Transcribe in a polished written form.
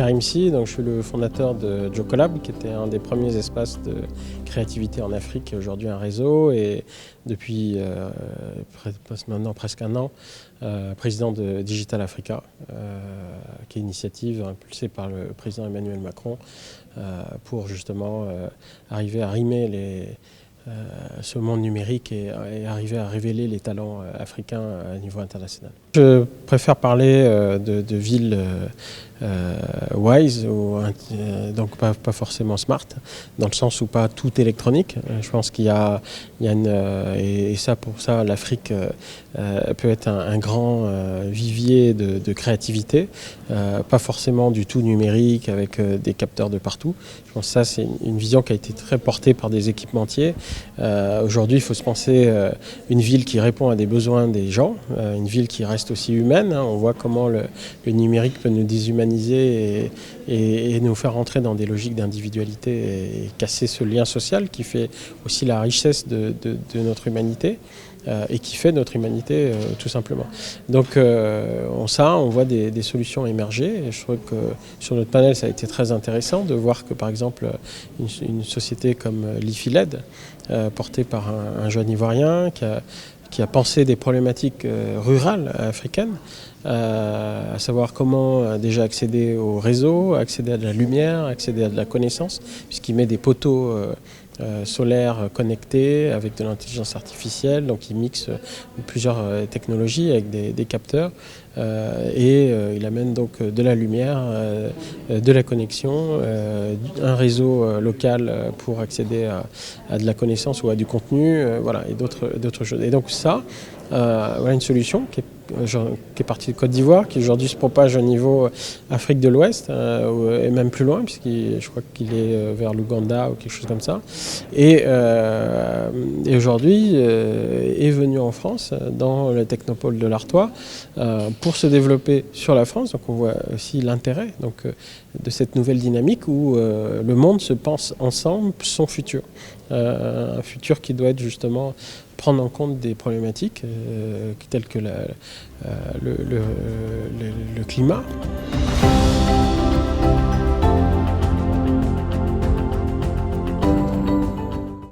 Karim Sy, donc je suis le fondateur de Jocolab, qui était un des premiers espaces de créativité en Afrique, aujourd'hui un réseau, et depuis maintenant presque un an, président de Digital Africa, qui est une initiative impulsée par le président Emmanuel Macron pour justement arriver à rimer ce monde numérique et arriver à révéler les talents africains à niveau international. Je préfère parler de villes wise, donc pas forcément smart, dans le sens où pas tout électronique. Je pense qu'il y a et ça pour ça l'Afrique peut être un grand vivier de créativité, pas forcément du tout numérique avec des capteurs de partout. Je pense que ça c'est une vision qui a été très portée par des équipementiers. Aujourd'hui il faut se penser une ville qui répond à des besoins des gens, une ville qui reste aussi humaine. On voit comment le numérique peut nous déshumaniser et nous faire rentrer dans des logiques d'individualité et casser ce lien social qui fait aussi la richesse de notre humanité et qui fait notre humanité tout simplement. Donc on voit des solutions émerger et je trouve que sur notre panel ça a été très intéressant de voir que par exemple une société comme l'IFILED portée par un jeune Ivoirien qui a pensé des problématiques rurales africaines, à savoir comment déjà accéder au réseau, accéder à de la lumière, accéder à de la connaissance, puisqu'il met des poteaux solaires connectés avec de l'intelligence artificielle, donc il mixe plusieurs technologies avec des capteurs et il amène donc de la lumière, de la connexion, un réseau local pour accéder à de la connaissance ou à du contenu, voilà, et d'autres choses. Et donc ça, voilà une solution qui est partie de Côte d'Ivoire, qui aujourd'hui se propage au niveau Afrique de l'Ouest, et même plus loin, je crois qu'il est vers l'Ouganda ou quelque chose comme ça. Et aujourd'hui est venu en France, dans le technopôle de l'Artois, pour se développer sur la France. Donc on voit aussi l'intérêt de cette nouvelle dynamique où le monde se pense ensemble son futur. Un futur qui doit être justement prendre en compte des problématiques telles que le climat.